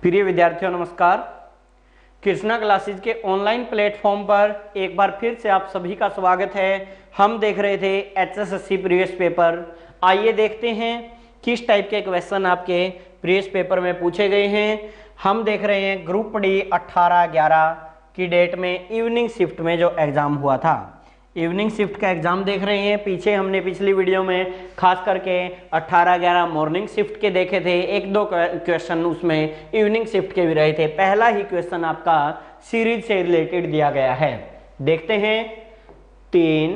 प्रिय विद्यार्थियों नमस्कार। कृष्णा क्लासेज के ऑनलाइन प्लेटफॉर्म पर एक बार फिर से आप सभी का स्वागत है। हम देख रहे थे एचएसएससी प्रीवियस पेपर। आइए देखते हैं किस टाइप के क्वेश्चन आपके प्रीवियस पेपर में पूछे गए हैं। हम देख रहे हैं ग्रुप डी 18/11 की डेट में इवनिंग शिफ्ट में जो एग्जाम हुआ था, इवनिंग शिफ्ट का एग्जाम देख रहे हैं। पीछे हमने पिछली वीडियो में खास करके 18/11 मॉर्निंग शिफ्ट के देखे थे, एक दो क्वेश्चन उसमें इवनिंग शिफ्ट के भी रहे थे। पहला ही क्वेश्चन आपका सीरीज से रिलेटेड दिया गया है। देखते हैं 3,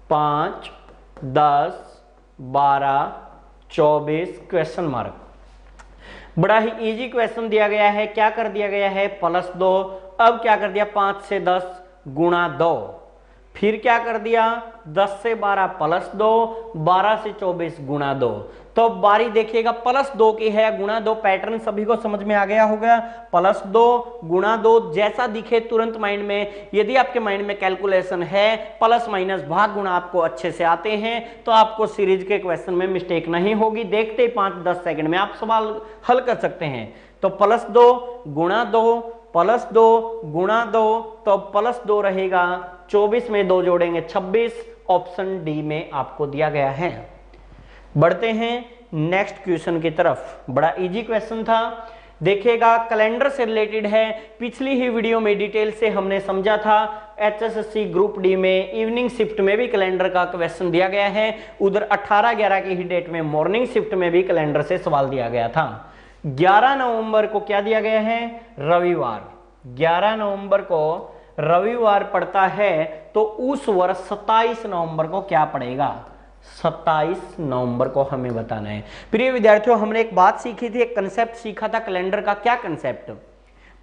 5, 10, 12, 24 क्वेश्चन मार्क। बड़ा ही इजी क्वेश्चन दिया गया है। क्या कर दिया गया है? +2। अब क्या कर दिया? 5 से 10 गुणा 2। फिर क्या कर दिया? 10 से 12 +2, 12 से 24 गुणा 2। तो बारी देखिएगा, +2 की है गुणा 2। पैटर्न सभी को समझ में आ गया होगा। +2 गुणा 2 जैसा दिखे तुरंत माइंड में, यदि आपके माइंड में कैलकुलेशन है, प्लस माइनस भाग गुणा आपको अच्छे से आते हैं, तो आपको सीरीज के क्वेश्चन में मिस्टेक नहीं होगी। देखते ही 5-10 सेकंड में आप सवाल हल कर सकते हैं। तो +2 गुणा 2 +2 गुणा 2, तो +2 रहेगा। 24 में 2 जोड़ेंगे 26। ऑप्शन डी में आपको दिया गया है। बढ़ते हैं नेक्स्ट क्वेश्चन की तरफ। बड़ा इजी क्वेश्चन था। देखिएगा कैलेंडर से रिलेटेड है। पिछली ही वीडियो में डिटेल से हमने समझा था। एचएसएससी ग्रुप डी में इवनिंग शिफ्ट में भी कैलेंडर का क्वेश्चन दिया गया है। उधर 18/11 की ही डेट में मॉर्निंग शिफ्ट में भी कैलेंडर से सवाल दिया गया था। 11 नवंबर को क्या दिया गया है? रविवार। 11 नवंबर को रविवार पड़ता है, तो उस वर्ष 27 नवंबर को क्या पड़ेगा? 27 नवंबर को हमें बताना है। प्रिय विद्यार्थियों, हमने एक बात सीखी थी, एक कंसेप्ट सीखा था कैलेंडर का। क्या कंसेप्ट?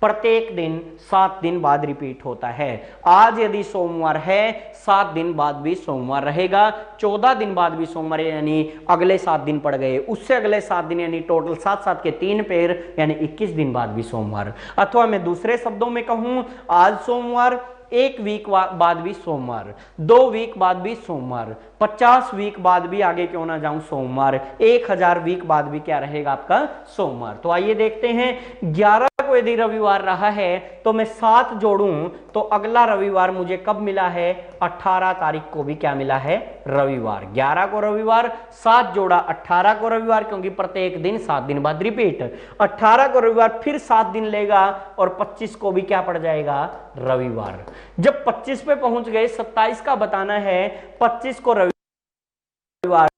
प्रत्येक दिन 7 दिन बाद रिपीट होता है। आज यदि सोमवार है, 7 दिन बाद भी सोमवार रहेगा। 14 दिन बाद भी सोमवार, यानी अगले 7 दिन पड़ गए। उससे अगले 7 दिन, यानी टोटल 7-7 के 3 पेर, यानी 21 दिन बाद भी सोमवार। अथवा मैं दूसरे शब्दों में कहूं, आज सोमवार, 1 वीक बाद भी सोमवार, 2 वीक बाद भी सोमवार, 50 वीक बाद भी आगे क्यों ना जाऊं सोमवार, 1000 वीक बाद भी क्या रहेगा आपका? सोमवार। तो आइए देखते हैं। 11 को यदि रविवार रहा है, तो मैं 7 जोड़ूं, तो अगला रविवार मुझे कब मिला है? 18 तारीख को भी क्या मिला है? रविवार। 11 को रविवार, 7 जोड़ा 18 को रविवार, क्योंकि प्रत्येक दिन 7 दिन बाद रिपीट। 18 को रविवार, फिर 7 दिन लेगा, और 25 को भी क्या पड़ जाएगा? रविवार। जब 25 पे पहुंच गए, 27 का बताना है। 25 को रविवार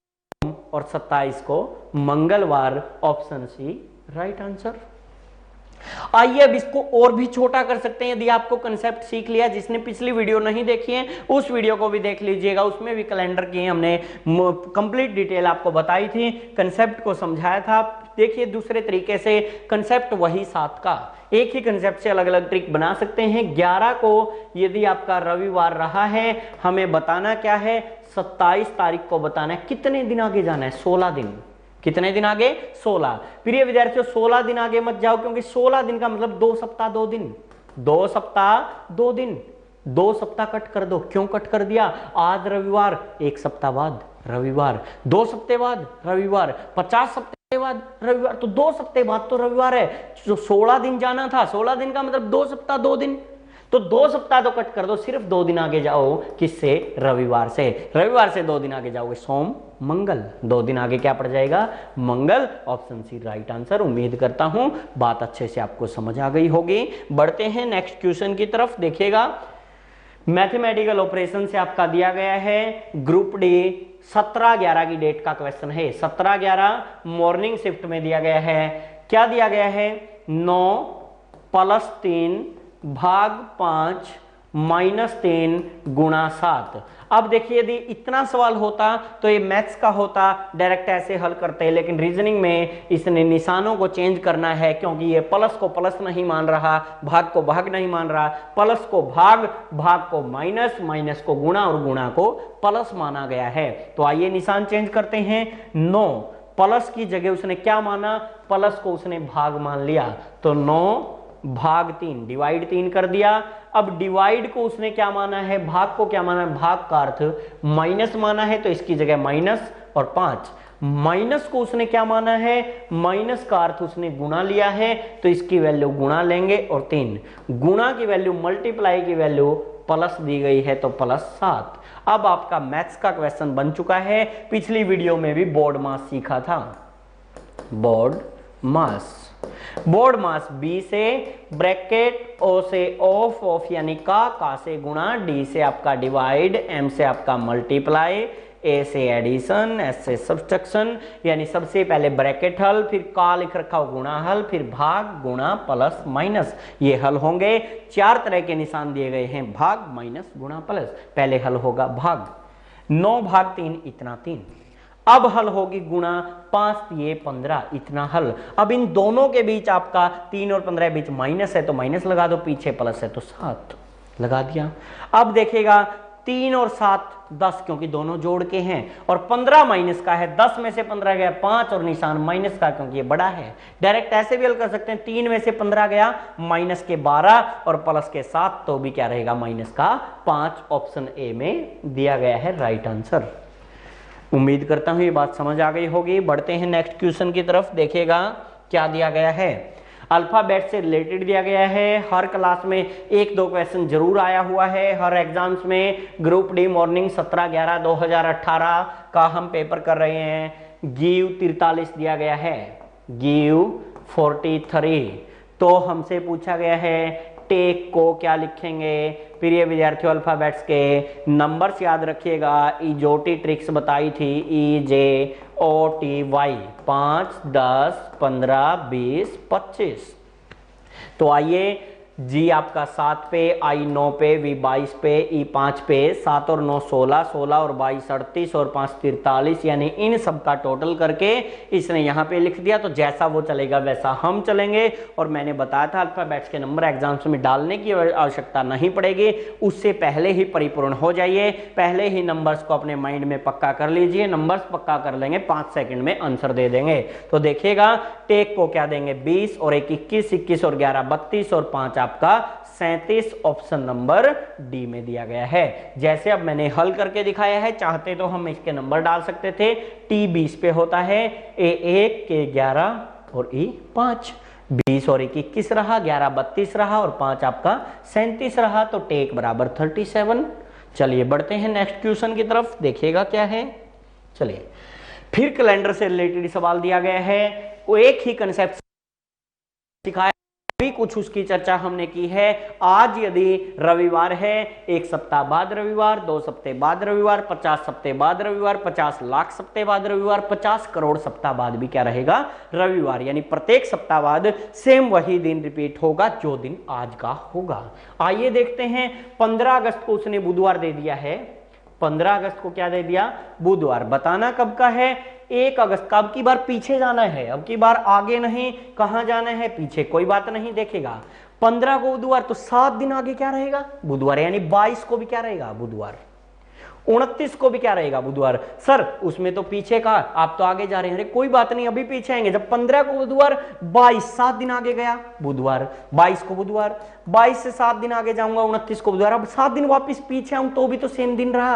और 27 को मंगलवार। Option C right answer. आइए अब इसको और भी छोटा कर सकते हैं। यदि आपको कंसेप्ट सीख लिया, जिसने पिछली वीडियो नहीं देखी है उस वीडियो को भी देख लीजिएगा। उसमें भी कैलेंडर की हमने कंप्लीट डिटेल आपको बताई थी, कंसेप्ट को समझाया था। देखिए दूसरे तरीके से कंसेप्ट वही 7 का, एक ही कंसेप्ट से अलग अलग ट्रिक बना सकते हैं। 11 को यदि आपका रविवार रहा है, हमें बताना क्या है? 27 तारीख को बताना है। कितने दिन आगे जाना है? 16 दिन। कितने दिन आगे? 16। प्रिय विद्यार्थियों, 16 दिन आगे मत जाओ, क्योंकि 16 दिन का मतलब 2 सप्ताह 2 दिन। 2 सप्ताह 2 दिन। 2 सप्ताह कट कर दो। क्यों कट कर दिया? आज रविवार, 1 सप्ताह बाद रविवार, 2 सप्ताह बाद रविवार, 50 सप्ताह बाद रविवार, तो 2 सप्ताह बाद तो रविवार है। जो 16 दिन जाना था, 16 दिन का मतलब 2 सप्ताह 2 दिन। तो 2 सप्ताह तो कट कर दो, सिर्फ 2 दिन आगे जाओ। किससे? रविवार से। रविवार से 2 दिन आगे जाओगे, सोम मंगल। 2 दिन आगे क्या पड़ जाएगा? मंगल। Option C right answer. उम्मीद करता हूं बात अच्छे से आपको समझ आ गई होगी। बढ़ते हैं नेक्स्ट क्वेश्चन की तरफ। देखिएगा मैथमेटिकल ऑपरेशन से आपका दिया गया है। ग्रुप डी 17/11 की डेट का क्वेश्चन है। 17/11 मॉर्निंग शिफ्ट में दिया गया है। क्या दिया गया है? 9 + 3 भाग 5 -3 गुणा 7। अब देखिए, यदि इतना सवाल होता तो ये मैथ्स का होता, डायरेक्ट ऐसे हल करते हैं, लेकिन रीजनिंग में इसने निशानों को चेंज करना है, क्योंकि ये प्लस को प्लस नहीं मान रहा, भाग को भाग नहीं मान रहा। प्लस को भाग, भाग को माइनस, माइनस को गुणा और गुणा को प्लस माना गया है। तो आइए निशान चेंज करते हैं। 9 प्लस की जगह उसने क्या माना? प्लस को उसने भाग मान लिया, तो 9 भाग 3, डिवाइड 3 कर दिया। अब डिवाइड को उसने क्या माना है? भाग को क्या माना है? भाग का अर्थ माइनस माना है, तो इसकी जगह माइनस और 5 माइनस को उसने क्या माना है, माइनस का अर्थ उसने गुणा लिया है, तो इसकी वैल्यू गुणा लेंगे और 3 गुणा की वैल्यू मल्टीप्लाई की वैल्यू प्लस दी गई है तो +7। अब आपका मैथ्स का क्वेश्चन बन चुका है। पिछली वीडियो में भी बोर्ड मास सीखा था। बोर्ड मास B से ब्रैकेट O से ऑफ यानी का से गुणा, D से आपका डिवाइड, M से आपका मल्टीप्लाई, A से एडिशन, S से सब्सट्रैक्शन, यानी सबसे पहले ब्रैकेट हल, फिर का लिख रखा हो गुणा हल, फिर भाग गुणा प्लस माइनस, ये हल होंगे। 4 तरह के निशान दिए गए हैं, भाग माइनस गुणा प्लस। पहले हल होगा भाग, 9 भाग 3 इतना 3। अब हल होगी गुणा, 5 ये 15 इतना हल। अब इन दोनों के बीच आपका 3 और 15 बीच माइनस है तो माइनस लगा दो, पीछे प्लस है तो 7 लगा दिया। अब देखेगा 3 और 7 10, क्योंकि दोनों जोड़ के हैं, और 15 माइनस का है, 10 में से 15 गया 5 और निशान माइनस का, क्योंकि ये बड़ा है। डायरेक्ट ऐसे भी हल कर सकते हैं, 3 में से 15 गया माइनस के 12 और प्लस के 7, तो भी क्या रहेगा माइनस का 5। ऑप्शन ए में दिया गया है राइट आंसर। उम्मीद करता हूं ये बात समझ आ गई होगी। बढ़ते हैं नेक्स्ट क्वेश्चन की तरफ। देखिएगा क्या दिया गया है, अल्फाबेट से रिलेटेड दिया गया है। हर क्लास में 1-2 क्वेश्चन जरूर आया हुआ है। हर एग्जाम्स में ग्रुप डी मॉर्निंग 17/11/2018 का हम पेपर कर रहे हैं। गिव 43 दिया गया है, गिव 43। तो हमसे पूछा गया है टेक को क्या लिखेंगे। प्रिय विद्यार्थियों, अल्फाबेट्स के नंबर्स याद रखिएगा। इजोटी ट्रिक्स बताई थी, EJOTY 5, 10, 15, 20, 25। तो आइए, जी आपका 7 पे, I 9 पे, V 22 पे, E 5 पे, 7 और 9 16, 16 और 22 38 और 5 43, यानी इन सब का टोटल करके इसने यहाँ पे लिख दिया। तो जैसा वो चलेगा वैसा हम चलेंगे। और मैंने बताया था अल्फाबेट्स के नंबर एग्जाम्स में डालने की आवश्यकता नहीं पड़ेगी, उससे पहले ही परिपूर्ण हो जाइए। पहले ही नंबर्स को अपने माइंड में पक्का कर लीजिए। नंबर्स पक्का कर लेंगे, 5 सेकंड में आंसर दे देंगे। तो देखिएगा, टेक को क्या देंगे 20 और 1 21, 21 और 11 32 और 5 आपका 37। ऑप्शन नंबर डी में दिया गया है। जैसे अब मैंने हल करके दिखाया है, चाहते तो हम इसके नंबर डाल सकते थे। T 20 पे होता है, A 1 के 11 और E 5। 20 और 1 21 रहा, 11 32 रहा और 5 आपका 37 रहा। तो टेक बराबर 37। चलिए बढ़ते हैं नेक्स्ट क्वेश्चन की तरफ। देखिएगा क्या है। चलिए, फिर कैलेंडर से रिलेटेड सवाल दिया गया है। वो एक ही कंसेप्ट सिखाया, भी कुछ उसकी चर्चा हमने की है। आज यदि रविवार है, 1 सप्ताह बाद रविवार, 2 सप्ताह बाद रविवार, 50 सप्ताह बाद रविवार, 50 लाख सप्ताह बाद रविवार, 50 करोड़ सप्ताह बाद भी क्या रहेगा रविवार। यानी प्रत्येक सप्ताह बाद सेम वही दिन रिपीट होगा जो दिन आज का होगा। आइए देखते हैं। 15 अगस्त को उसने बुधवार दे दिया है। 15 अगस्त को क्या दे दिया, बुधवार। बताना कब का है, 1 अगस्त का। अब की बार पीछे जाना है, अब की बार आगे नहीं, कहां जाना है पीछे। कोई बात नहीं, देखेगा 15 को बुधवार तो 7 दिन आगे क्या रहेगा बुधवार, यानी 22 को भी क्या रहेगा बुधवार, 29 को भी क्या रहेगा बुधवार। सर उसमें तो पीछे का, आप तो आगे जा रहे हैं। अरे कोई बात नहीं, अभी पीछे आएंगे। जब 15 को बुधवार, 22 7 दिन आगे गया बुधवार, 22 को बुधवार, 22 से 7 दिन आगे जाऊंगा 29 को बुधवार। अब 7 दिन वापस पीछे आऊं तो भी तो सेम दिन रहा।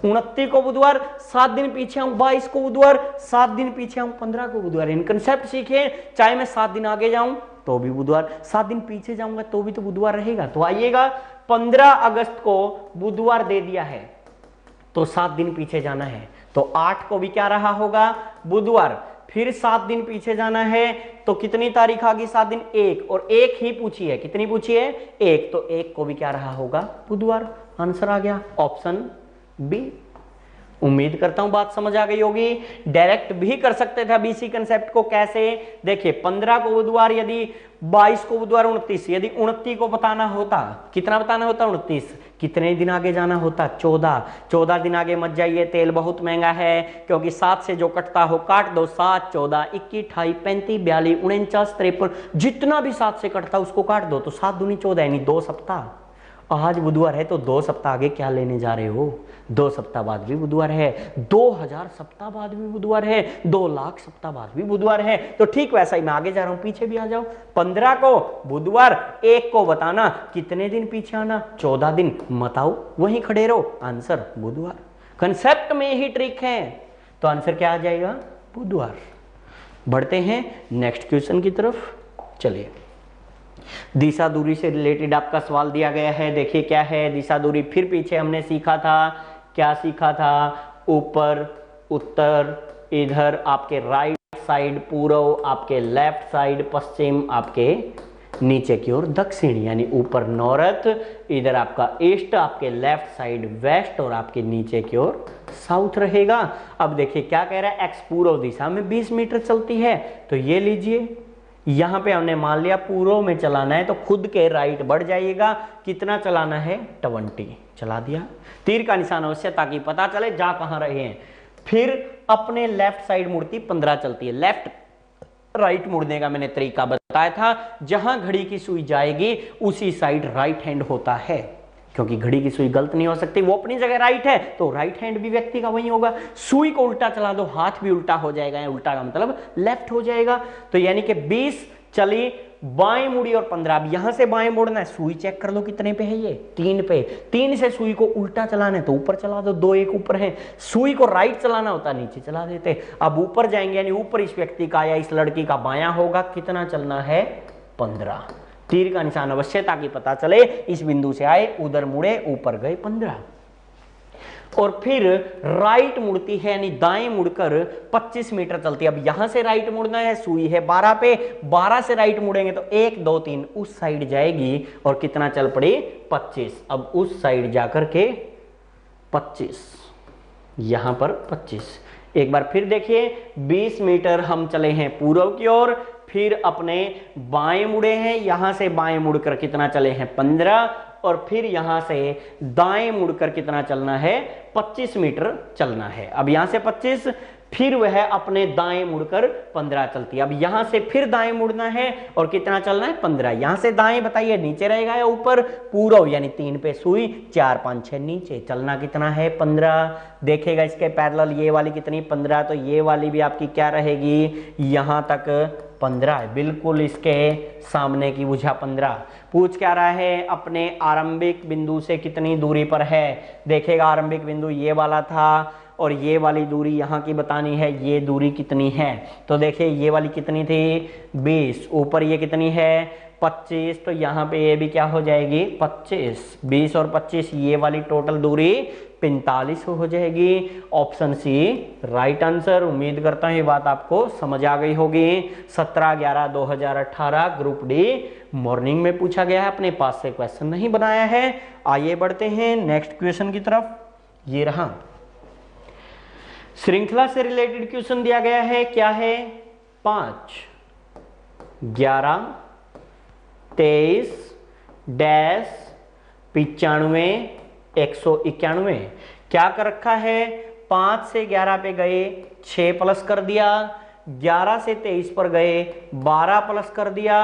29 को बुधवार, 7 दिन पीछे आऊं 22 को बुधवार, 7 दिन पीछे आऊं 15 को बुधवार। इन कंसेप्ट सीखे, चाहे मैं 7 दिन आगे जाऊं तो भी बुधवार, 7 दिन पीछे जाऊंगा तो भी तो बुधवार रहेगा। तो आइएगा, 15 अगस्त को बुधवार दे दिया है तो 7 दिन पीछे जाना है, तो 8 को भी क्या रहा होगा बुधवार। फिर 7 दिन पीछे जाना है तो कितनी तारीख आ गई 7 दिन, 1, और 1 ही पूछी है। कितनी पूछी है 1, तो 1 को भी क्या रहा होगा बुधवार। आंसर आ गया ऑप्शन बी। उम्मीद करता हूं बात समझ आ गई होगी। डायरेक्ट भी कर सकते थे बीसी कंसेप्ट को। कैसे, देखिए 15 को बुधवार, यदि 22 को बुधवार 29, यदि 29 को बताना होता, कितना बताना होता 29, कितने दिन आगे जाना होता 14। 14 दिन आगे मत जाइए, तेल बहुत महंगा है, क्योंकि 7 से जो कटता हो काट दो। 7 14 21 28 35 42 49 53, जितना भी 7 से कटता उसको काट दो, तो 7 दूनी 14, यानी 2 सप्ताह। आज बुधवार है तो 2 सप्ताह आगे क्या लेने जा रहे हो, 2 सप्ताह बाद भी बुधवार है, 2000 सप्ताह बाद भी बुधवार है, 2 लाख सप्ताह बाद भी बुधवार है। तो ठीक वैसा ही मैं आगे जा रहा हूं, पीछे भी आ जाओ। 15 को बुधवार, 1 को बताना कितने दिन पीछे आना, 14 दिन, मत आओ वहीं खड़े रहो। आंसर बुधवार। कंसेप्ट में ही ट्रिक है, तो आंसर क्या आ जाएगा बुधवार। बढ़ते हैं नेक्स्ट क्वेश्चन की तरफ। चलिए, दिशा दूरी से रिलेटेड आपका सवाल दिया गया है। देखिए क्या है दिशा दूरी। फिर पीछे हमने सीखा था, क्या सीखा था? ऊपर उत्तर, इधर आपके राइट साइड पूर्व, आपके लेफ्ट साइड पश्चिम, आपके नीचे की ओर दक्षिण, यानी ऊपर नॉर्थ, इधर आपका ईस्ट, आपके लेफ्ट साइड वेस्ट और आपके नीचे की ओर साउथ रहेगा। अब देखिए क्या कह रहा है, एक्स पूर्व दिशा में 20 मीटर चलती है, तो ये लीजिए, यहां पे हमने मान लिया पूर्व में चलाना है तो खुद के राइट बढ़ जाइएगा। कितना चलाना है? 20 चला दिया। तीर का निशान अवश्य, ताकि पता चले जा कहां रहे हैं। फिर अपने लेफ्ट साइड मुड़ती 15 चलती है। लेफ्ट राइट मुड़ने का मैंने तरीका बताया था, जहां घड़ी की सुई जाएगी उसी साइड राइट हैंड होता है, क्योंकि घड़ी की सुई गलत नहीं हो सकती, वो अपनी जगह राइट है तो राइट हैंड भी व्यक्ति का वही होगा। सुई को उल्टा चला दो, हाथ भी उल्टा हो जाएगा, उल्टा का मतलब लेफ्ट हो जाएगा। तो यानी कि 20 चली, बाएं मुड़ी और 15। अब यहां से बाएं मुड़ना है, सुई चेक कर लो कितने पे है, ये 3 पे। 3 से सुई को उल्टा चलाना है तो ऊपर चला दो, 2 1 ऊपर है। सुई को राइट चलाना होता नीचे चला देते। अब ऊपर जाएंगे, यानी ऊपर इस व्यक्ति का या इस लड़की का बायां होगा। कितना चलना है? 15। तीर का निशान अवश्य, ताकि पता चले इस बिंदु से आए, उधर मुड़े, ऊपर गए 15। और फिर राइट मुड़ती है, यानी दाएं मुड़कर 25 मीटर चलती है। अब यहां से राइट मुड़ना है, सुई है 12 पे, 12 से राइट मुड़ेंगे तो 1 2 3 उस साइड जाएगी और कितना चल पड़ी? 25। अब उस साइड जाकर के 25, यहां पर 25। एक बार फिर देखिए, 20 मीटर हम चले हैं पूर्व की ओर, फिर अपने बाएं मुड़े हैं, यहां से बाएं मुड़कर कितना चले हैं? 15, और फिर यहां से दाएं मुड़कर कितना चलना है? 25 मीटर चलना है। अब यहां से 25, फिर वह अपने दाएं मुड़कर 15 चलती है। अब यहां से फिर दाएं मुड़ना है और कितना चलना है? 15। यहां से दाएं बताइए नीचे रहेगा या ऊपर? पूर्व, यानी 3 पे सुई, 4 5 6 नीचे। चलना कितना है? 15। देखेगा इसके पैरेलल ये वाली कितनी? 15। तो ये वाली भी आपकी क्या रहेगी? यहां तक 15 है, बिल्कुल इसके सामने की भुजा 15। पूछ क्या रहा है? अपने आरंभिक बिंदु से कितनी दूरी पर है? देखेगा आरंभिक बिंदु ये वाला था और ये वाली दूरी यहाँ की बतानी है, ये दूरी कितनी है? तो देखिए ये वाली कितनी थी? 20। ऊपर ये कितनी है? 25। तो यहाँ पे ये भी क्या हो जाएगी? 25। 20 और 25, ये वाली टोटल दूरी 45 हो जाएगी। Option C right answer. उम्मीद करता हूँ ये बात आपको समझ आ गई होगी। 17/11/2018 ग्रुप डी मॉर्निंग में पूछा गया है, अपने पास से क्वेश्चन नहीं बनाया है। आइए बढ़ते हैं नेक्स्ट क्वेश्चन की तरफ। ये रहा, श्रृंखला से रिलेटेड क्वेश्चन दिया गया है। क्या है? 5 11 23 डैश 95 191। क्या कर रखा है? 5 से 11 पे गए, 6 प्लस कर दिया, 11 से 23 पर गए, 12 प्लस कर दिया।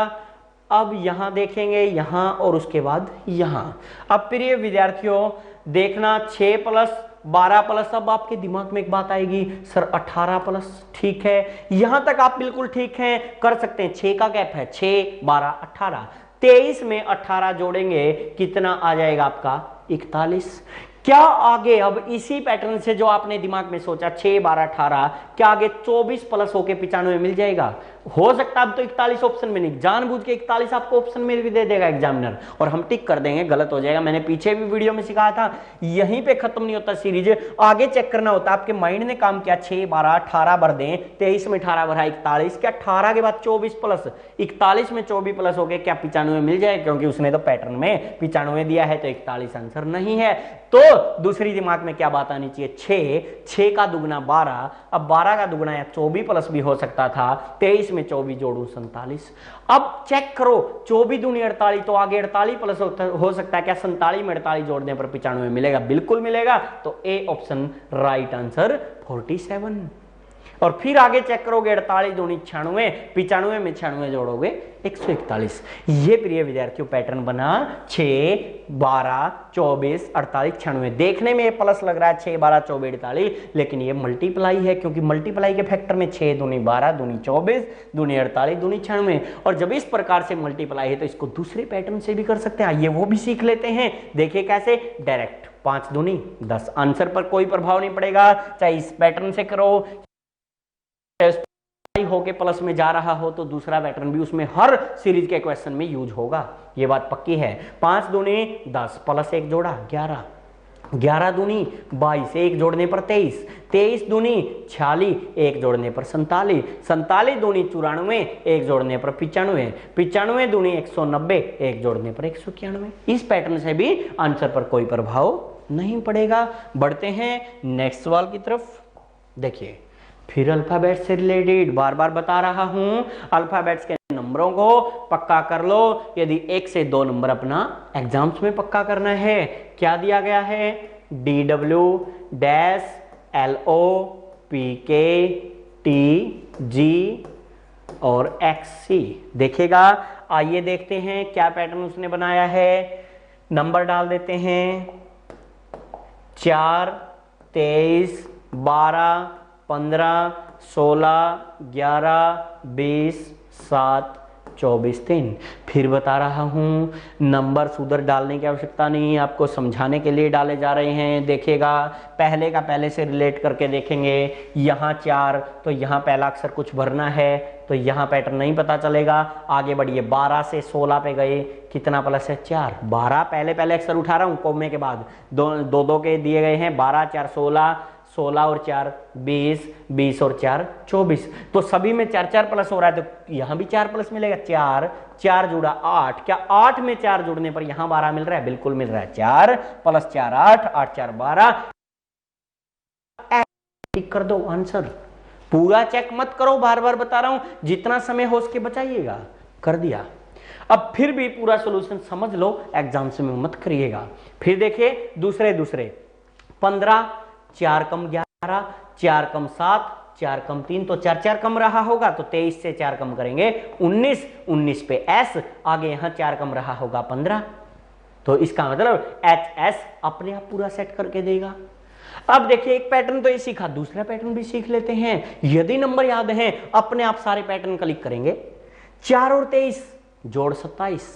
अब यहां देखेंगे, यहां और उसके बाद यहां। अब प्रिय विद्यार्थियों देखना, 6 प्लस 12 प्लस, अब आपके दिमाग में एक बात आएगी, सर 18 प्लस। ठीक है, यहां तक आप बिल्कुल ठीक हैं, कर सकते हैं। 6 का गैप है, 6 12 18। 23 में 18 जोड़ेंगे, कितना आ जाएगा आपका? 41। क्या आगे अब इसी पैटर्न से जो आपने दिमाग में सोचा 6 12 18, क्या आगे 24 प्लस होके 95 मिल जाएगा? हो सकता है अब तो 41 ऑप्शन में नहीं, जानबूझ के 41 आपको ऑप्शन में भी दे देगा एग्जामिनर और हम टिक कर देंगे, गलत हो जाएगा। मैंने पीछे भी वीडियो में सिखाया था, यहीं पे खत्म नहीं होता सीरीज, आगे चेक करना होता। आपके माइंड ने काम किया 6 12 18 भर दें, 23 में 18 भरा 41, क्या 18 के बाद 24 प्लस 41 में 24 प्लस हो गए, क्या 95 मिल जाए? क्योंकि उसने तो पैटर्न में 95 दिया है, तो 41 आंसर नहीं है। तो दूसरी दिमाग में क्या बात आनी चाहिए? 6 का दुगना 12, अब 12 का दुगना या 24 प्लस भी हो सकता था, 23 में 24 जोड़ू 47। अब चेक करो, 24 दूनी 48, तो आगे 48 प्लस हो सकता है, क्या 47 में 48 जोड़ने पर 95 मिलेगा? बिल्कुल मिलेगा। तो ए ऑप्शन राइट आंसर 47। और फिर आगे चेक करोगे, 48 दूनी 96, 95 में 96 जोड़ोगे 141। ये प्रिय विद्यार्थियों पैटर्न बना 6 12 24 48 96। देखने में ये प्लस लग रहा है 6 12 24 48, लेकिन ये मल्टीप्लाई है, क्योंकि मल्टीप्लाई के फैक्टर में 6 दूनी 12 दूनी 24 दूनी 48 दूनी 96। और जब इस प्रकार से मल्टीप्लाई है तो इसको दूसरे पैटर्न से भी कर सकते हैं। आइए वो भी सीख लेते हैं। देखिए कैसे, डायरेक्ट 5 दूनी 10, आंसर पर कोई प्रभाव नहीं पड़ेगा, चाहे इस पैटर्न से करो होके प्लस में जा रहा हो तो दूसरा पैटर्न भी उसमें हर सीरीज के क्वेश्चन में यूज होगा, ये बात पक्की है। 5 दूनी 10 प्लस 1 जोड़ा 11, 11 दूनी 22 1 जोड़ने पर 23, 23 दूनी 46 1 जोड़ने पर 47, 47 दूनी 94 1 जोड़ने पर 95, 95 दूनी 190 1 जोड़ने पर 191। इस पैटर्न से भी आंसर पर कोई प्रभाव नहीं पड़ेगा। बढ़ते हैं नेक्स्ट सवाल की तरफ। देखिए फिर अल्फाबेट से रिलेटेड बार बार बता रहा हूं, अल्फाबेट्स के नंबरों को पक्का कर लो। यदि 1 से 2 नंबर अपना एग्जाम्स में पक्का करना है, क्या दिया गया है, DW dash LO PK TG और XC देखिएगा। आइए देखते हैं क्या पैटर्न उसने बनाया है। नंबर डाल देते हैं 4 23 12 15 16 11 20 7 24 3। फिर बता रहा हूं नंबर उधर डालने की आवश्यकता नहीं, आपको समझाने के लिए डाले जा रहे हैं। देखिएगा पहले का पहले से रिलेट करके देखेंगे। यहाँ 4 तो यहाँ पहला अक्षर कुछ भरना है, तो यहाँ पैटर्न नहीं पता चलेगा। आगे बढ़िए 12 से 16 पे गए, कितना प्लस है 4, 12 पहले पहले अक्षर उठा रहा हूँ कोमे के बाद, दो दो के दिए गए हैं। 12 4 16, 16 और 4 20, 20 और 4 24, तो सभी में 4 4 प्लस हो रहा है, तो यहां भी 4 प्लस मिलेगा। 4 4 जुड़ा 8, क्या 8 में 4 जुड़ने पर यहां 12 मिल रहा है, बिल्कुल मिल रहा है। 4 प्लस 4 8, 8 4 12। टिक कर दो आंसर, पूरा चेक मत करो, बार बार बता रहा हूं, जितना समय हो उसके बचाइएगा। कर दिया। अब फिर भी पूरा सोल्यूशन समझ लो, एग्जाम से मत करिएगा। फिर देखिए दूसरे 15 4 कम 11, 4 कम 7, 4 कम 3, तो 4 4 कम रहा होगा, तो 23 से 4 कम करेंगे 19, 19 पे S आगे, यहां 4 कम रहा होगा 15, तो इसका मतलब HS अपने आप पूरा सेट करके देगा। अब देखिए एक पैटर्न तो ये सीखा, दूसरा पैटर्न भी सीख लेते हैं। यदि नंबर याद है अपने आप सारे पैटर्न क्लिक करेंगे। 4 और 23 जोड़ 27,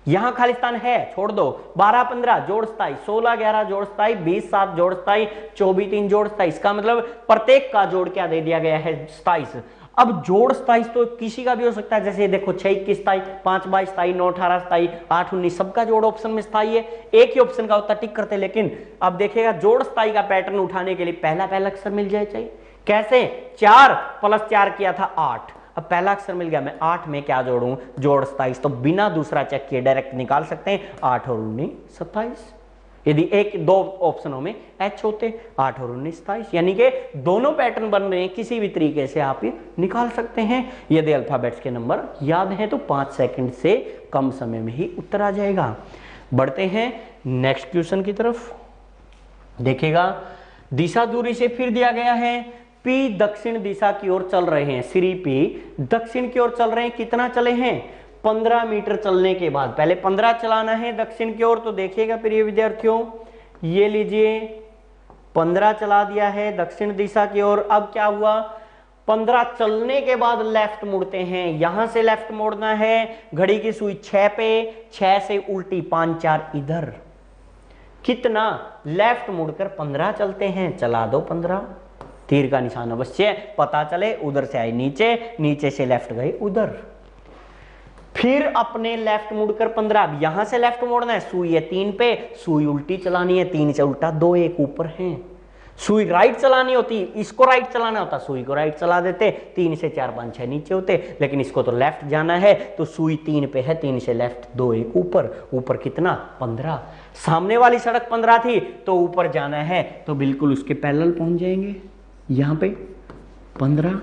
यहां खालिस्तान है छोड़ दो। 12 15 जोड़ 27, 16 11 जोड़ 27, 20 7 जोड़ 27, 24 3 जोड़ 27, का मतलब प्रत्येक का जोड़ क्या दे दिया गया है 27। अब जोड़ 27 तो किसी का भी हो सकता है, जैसे देखो 6 21 27, 5 22 27, 9 18 27, 8 19, सबका जोड़ ऑप्शन में स्थाई है। एक ही ऑप्शन का होता टिक करते, लेकिन अब देखिएगा जोड़ 27 का पैटर्न उठाने के लिए पहला अक्षर मिल जाए चाहिए। कैसे, 4 प्लस 4 किया था 8, अब पहला अक्षर मिल गया, मैं 8 में क्या जोड़ूं, जोड़ 27, तो बिना दूसरा चेक किए डायरेक्ट निकाल सकते हैं। 8 और 19 27, यदि एक दो ऑप्शनों में H होते, 8 और 19 27, यानी कि दोनों पैटर्न बन रहे हैं, किसी भी तरीके से आप ये निकाल सकते हैं। यदि अल्फाबेट्स के नंबर याद हैं तो 5 सेकंड से कम समय में ही उत्तर आ जाएगा। बढ़ते हैं नेक्स्ट क्वेश्चन की तरफ। देखिएगा दिशा दूरी से फिर दिया गया है, P दक्षिण दिशा की ओर चल रहे हैं। श्री P दक्षिण की ओर चल रहे हैं, कितना चले हैं, 15 मीटर चलने के बाद, पहले 15 चलाना है दक्षिण की ओर। तो देखिएगा प्रिय विद्यार्थियों, ये लीजिए 15 चला दिया है दक्षिण दिशा की ओर। अब क्या हुआ, 15 चलने के बाद लेफ्ट मुड़ते हैं, यहां से लेफ्ट मोड़ना है, घड़ी की सुई 6 पे, 6 से उल्टी 5 4 इधर, कितना, लेफ्ट मुड़कर 15 चलते हैं, चला दो 15, तीर का निशान अवश्य पता चले, उधर से आए नीचे, नीचे से लेफ्ट गए उधर, फिर अपने लेफ्ट मुड़कर 15, अब यहां से लेफ्ट मोड़ना है, सुई है 3 पे, सुई उल्टी चलानी है, 3 से उल्टा 2 1 ऊपर है। सुई राइट चलानी होती, इसको राइट चलाना होता, सुई को राइट चला देते, 3 से 4 5 6 नीचे होते, लेकिन इसको तो लेफ्ट जाना है, तो सुई 3 पे है, 3 से लेफ्ट 2 1 ऊपर, ऊपर कितना 15, सामने वाली सड़क 15 थी तो ऊपर जाना है, तो बिल्कुल उसके पैरेलल पहुंच जाएंगे, यहां पे 15,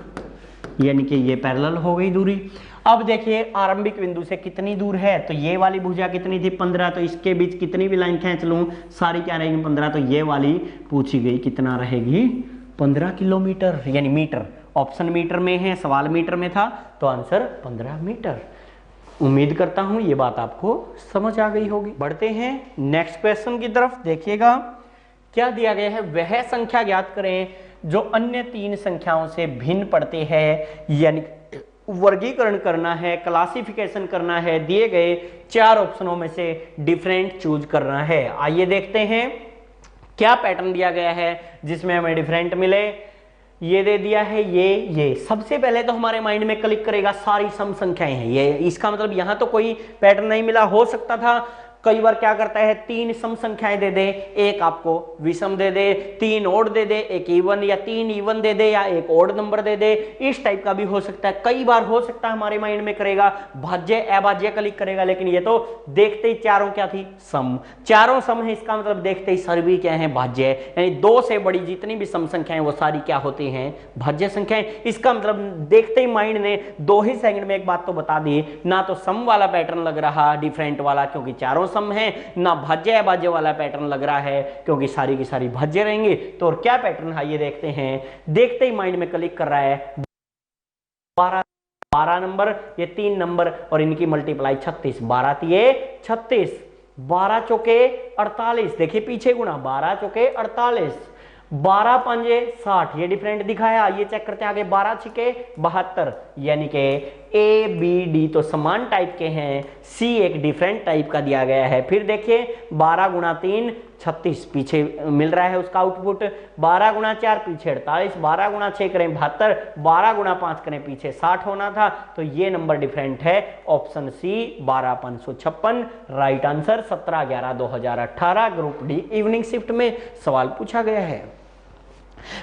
यानी कि ये पैरेलल हो गई दूरी। अब देखिए आरंभिक बिंदु से कितनी दूर है, तो ये वाली भुजा कितनी थी 15, तो इसके बीच कितनी भी लाइन खींच लूं सारी क्या रहेगी 15, तो ये वाली पूछी गई कितना रहेगी 15 किलोमीटर, यानी मीटर, ऑप्शन मीटर में है, सवाल मीटर में था, तो आंसर 15 मीटर। उम्मीद करता हूं ये बात आपको समझ आ गई होगी। बढ़ते हैं नेक्स्ट क्वेश्चन की तरफ। देखिएगा क्या दिया गया है, वह संख्या ज्ञात करें जो अन्य 3 संख्याओं से भिन्न पड़ती है, यानी वर्गीकरण करना है, क्लासिफिकेशन करना है, दिए गए 4 ऑप्शनों में से डिफरेंट चूज करना है। आइए देखते हैं क्या पैटर्न दिया गया है जिसमें हमें डिफरेंट मिले। ये दे दिया है, ये सबसे पहले तो हमारे माइंड में क्लिक करेगा सारी सम संख्याएं हैं ये, इसका मतलब यहां तो कोई पैटर्न नहीं मिला। हो सकता था कई बार क्या करता है, 3 सम संख्याएं दे दे, एक आपको विषम दे दे, 3 ओड दे दे, एक इवन या 3 इवन दे दे, या एक ओड नंबर दे दे, इस टाइप का भी हो सकता है। कई बार हो सकता है हमारे माइंड में करेगा भाज्य अभाज्य क्लिक करेगा, लेकिन ये तो देखते ही चारों क्या थी, सम, चारों सम है, इसका मतलब देखते ही सभी क्या है, भाज्य, यानी 2 से बड़ी जितनी भी सम संख्याएं वो सारी क्या होती हैं, भाज्य संख्याएं। इसका मतलब देखते ही माइंड ने 2 ही सेकंड में एक बात तो बता दी, ना तो सम वाला पैटर्न लग रहा डिफरेंट वाला क्योंकि चारों सम है, ना भाज्य अभाज्य वाला पैटर्न लग रहा है क्योंकि सारी की सारी भाज्य रहेंगे। तो और क्या पैटर्न है ये देखते हैं, देखते ही माइंड में क्लिक कर रहा है 12 नंबर, ये 3 नंबर और इनकी मल्टीप्लाई 36, 12 तिये 36, 12 चौके 48, देखिए पीछे गुणा, 12 चौके 48, 12 पंजे 60, ये डिफरेंट दिखाया, ये चेक करते हैं आगे, 12 छिके 72, यानी कि ए बी डी तो समान टाइप के हैं, सी एक डिफरेंट टाइप का दिया गया है। फिर देखिए 12 गुणा 3 36, पीछे मिल रहा है उसका आउटपुट, 12 गुणा 4 पीछे 48, 12 गुणा 6 करें 72, 12 गुणा 5 करें पीछे 60 होना था, तो ये नंबर डिफरेंट है, option C 12556, right answer 17/11/2018 group D evening shift में सवाल पूछा गया है।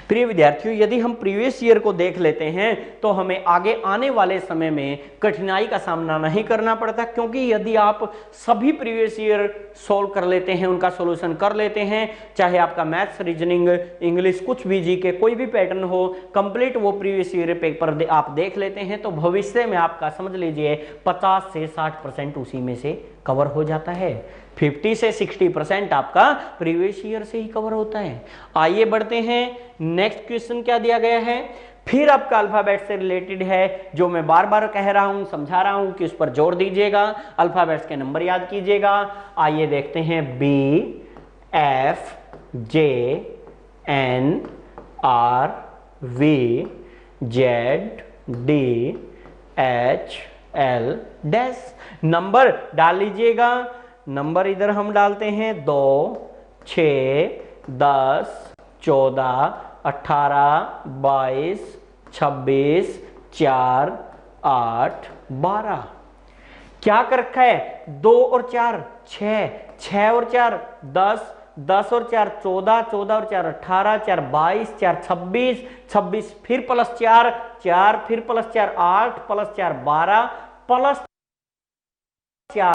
प्रिय विद्यार्थियों, यदि हम प्रीवियस ईयर को देख लेते हैं तो हमें आगे आने वाले समय में कठिनाई का सामना नहीं करना पड़ता, क्योंकि यदि आप सभी प्रीवियस ईयर सोल्व कर लेते हैं, उनका सॉल्यूशन कर लेते हैं, चाहे आपका मैथ्स, रीजनिंग, इंग्लिश, कुछ भी जीके कोई भी पैटर्न हो, कंप्लीट वो प्रीवियस ईयर पेपर आप देख लेते हैं, तो भविष्य में आपका समझ लीजिए 50 से 60% उसी में से कवर हो जाता है, 50 से 60% आपका प्रीवियस ईयर से ही कवर होता है। आइए बढ़ते हैं, नेक्स्ट क्वेश्चन क्या दिया गया है, फिर आपका अल्फाबेट से रिलेटेड है, जो मैं बार बार कह रहा हूं, समझा रहा हूं कि उस पर जोर दीजिएगा, अल्फाबेट्स के नंबर याद कीजिएगा। आइए देखते हैं, B F J N R V Z D H L dash, number डाल लीजिएगा। नंबर इधर हम डालते हैं 2 6 10 14 18 22 26 4 8 12, क्या कर रखा है, 2 और 4 6, 6 और 4 10, 10 और 4 14, 14 और 4 18, 4 22, 4 26, 26 फिर प्लस 4 4, फिर प्लस 4 8, प्लस 4 12, प्लस 4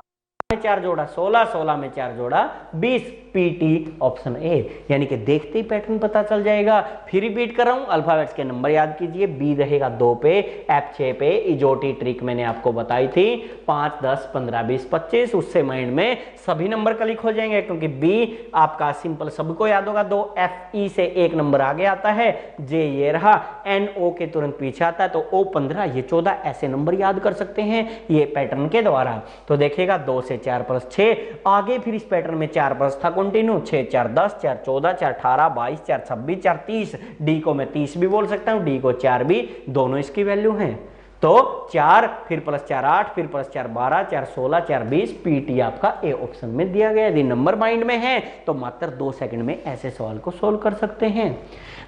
में 4 जोड़ा 16, 16 में 4 जोड़ा 20, पीटी ऑप्शन ए, यानी कि देखते ही पैटर्न पता चल जाएगा। फिर रिपीट कर रहा हूं, अल्फाबेट्स के नंबर याद कीजिए, बी रहेगा 2 पे, एफ 6 पे, इजोटी ट्रिक मैंने आपको बताई थी, 5 10 15 20 25, उससे माइंड में सभी नंबर क्लिक हो जाएंगे, क्योंकि बी आपका सिंपल सबको याद होगा, 2 एफ ई से 1 नंबर आगे आता है, जे ये रहा, एन ओ के तुरंत पीछे आता है, तो ओ 15 ये 14, ऐसे नंबर याद कर सकते हैं ये पैटर्न के द्वारा। तो देखिएगा 2 से 4 प्लस 6, आगे फिर इस पैटर्न में 4 प्लस था कंटिन्यू, 6 4 10, 4 14, 4 18 22, 4 26, 4 30, डी को मैं 30 भी बोल सकता हूं, डी को 4 भी, दोनों इसकी वैल्यू हैं, तो 4 फिर प्लस 4 8, फिर प्लस 4 12, 4 16, 4 20, पीटी आपका ए ऑप्शन में दिया गया। यदि नंबर माइंड में है तो मात्र 2 सेकंड में ऐसे सवाल को सोल्व कर सकते हैं।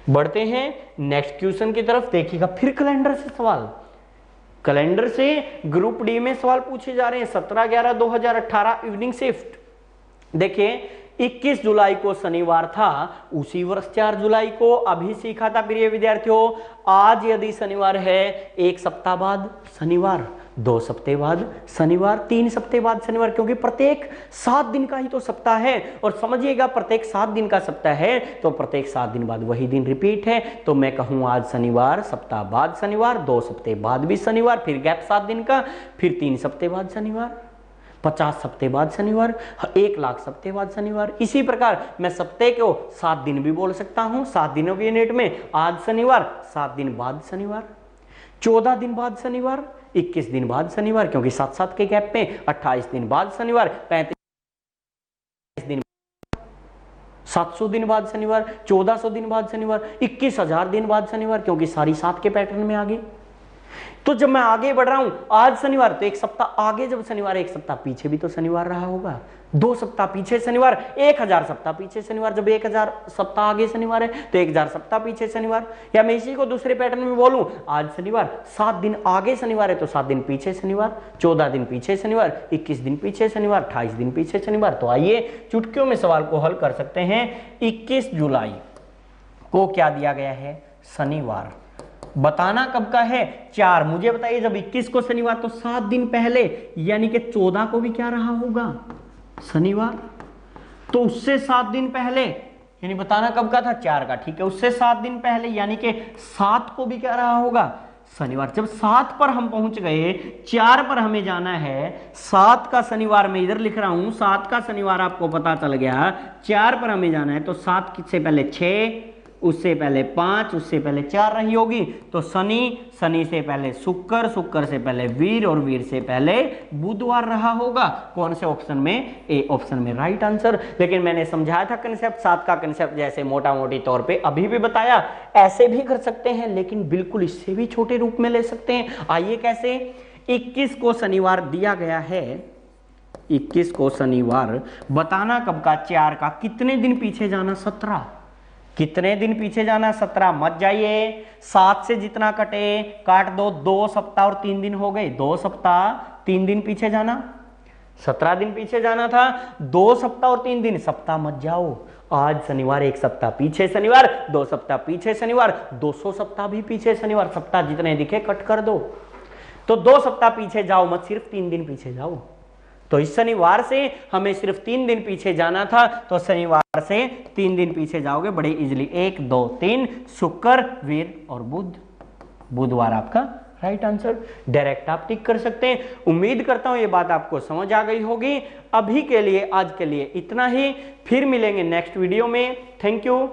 बढ़ते हैं नेक्स्ट क्वेश्चन की तरफ, देखिएगा फिर कैलेंडर से सवाल, कैलेंडर से ग्रुप डी में सवाल पूछे जा रहे हैं, 17/11/2018 इवनिंग शिफ्ट। देखिए 21 जुलाई को शनिवार था, उसी वर्ष 4 जुलाई को अभी सीखा था प्रिय विद्यार्थियों, आज यदि शनिवार है, 1 सप्ताह बाद शनिवार, 2 सप्ताह बाद शनिवार, 3 सप्ताह बाद शनिवार, क्योंकि प्रत्येक 7 दिन का ही तो सप्ताह है, और समझिएगा प्रत्येक 7 दिन का सप्ताह है तो प्रत्येक 7 दिन बाद वही दिन रिपीट है, तो मैं कहूं आज शनिवार, सप्ताह बाद शनिवार, 2 सप्ताह बाद भी शनिवार, फिर गैप 7 दिन का, फिर 3 सप्ताह बाद शनिवार, 50 सप्ताह बाद शनिवार, 1 लाख सप्ताह बाद शनिवार। इसी प्रकार मैं सप्ताह को 7 दिन भी बोल सकता हूं, 7 दिनों की यूनिट में, आज शनिवार, 7 दिन बाद शनिवार, 14 दिन बाद शनिवार, 21 दिन बाद शनिवार, क्योंकि 7-7 के गैप में, 28 दिन बाद शनिवार, 35 दिन, 700 दिन बाद शनिवार, 1400 दिन बाद शनिवार, 21,000 दिन बाद शनिवार, क्योंकि सारी 7 के पैटर्न में आ गई। तो जब मैं आगे बढ़ रहा हूं, आज शनिवार तो एक सप्ताह आगे, जब शनिवार एक सप्ताह पीछे भी तो शनिवार रहा होगा, 2 सप्ताह पीछे शनिवार, 1000 सप्ताह पीछे शनिवार। जब 1000 सप्ताह आगे शनिवार है तो 1000 सप्ताह पीछे शनिवार। या मैं इसी को दूसरे पैटर्न में बोलूं, आज शनिवार, 7 दिन आगे शनिवार है तो 7 दिन पीछे शनिवार, 14 दिन पीछे शनिवार, 21 दिन पीछे शनिवार, 28 दिन पीछे शनिवार। तो आइए चुटकियों में सवाल को हल कर सकते हैं। 21 जुलाई को क्या दिया गया है? शनिवार। बताना कब का है? 4। मुझे बताइए, जब 21 को शनिवार तो 7 दिन पहले, यानी कि 14 को भी क्या रहा होगा? शनिवार। तो उससे 7 दिन पहले, यानी बताना कब का था? 4 का, ठीक है। उससे 7 दिन पहले यानी कि 7 को भी क्या रहा होगा? शनिवार। जब 7 पर हम पहुंच गए, 4 पर हमें जाना है। 7 का शनिवार मैं इधर लिख रहा हूं, 7 का शनिवार आपको पता चल गया, 4 पर हमें जाना है। तो 7 से पहले 6, उससे पहले 5, उससे पहले 4 रही होगी। तो शनि, शनि से पहले शुक्र, शुक्र से पहले वीर और वीर से पहले बुधवार रहा होगा। कौन से ऑप्शन में? ए ऑप्शन में राइट आंसर। लेकिन मैंने समझाया था कंसेप्ट, 7 का कंसेप्ट जैसे मोटा मोटी तौर पे अभी भी बताया, ऐसे भी कर सकते हैं, लेकिन बिल्कुल इससे भी छोटे रूप में ले सकते हैं। आइए कैसे? 21 को शनिवार दिया गया है, 21 को शनिवार, बताना कब का? 4 का। कितने दिन पीछे जाना? 17। कितने दिन पीछे जाना? 17। मत जाइए, 7 से जितना कटे काट दो, 2 सप्ताह और 3 दिन हो गए। 2 सप्ताह 3 दिन पीछे जाना, 17 दिन पीछे जाना था। 2 सप्ताह और 3 दिन, सप्ताह मत जाओ। आज शनिवार, 1 सप्ताह पीछे शनिवार, 2 सप्ताह पीछे शनिवार, 200 सप्ताह भी पीछे शनिवार। सप्ताह जितने दिखे कट कर दो। तो 2 सप्ताह पीछे जाओ मत, सिर्फ 3 दिन पीछे जाओ। तो इस शनिवार से हमें सिर्फ 3 दिन पीछे जाना था, तो शनिवार से 3 दिन पीछे जाओगे बड़े इजीली। 1, 2, 3, शुक्र, वीर और बुध। बुधवार आपका राइट आंसर। डायरेक्ट आप टिक कर सकते हैं। उम्मीद करता हूं ये बात आपको समझ आ गई होगी। अभी के लिए, आज के लिए इतना ही। फिर मिलेंगे नेक्स्ट वीडियो में। Thank you.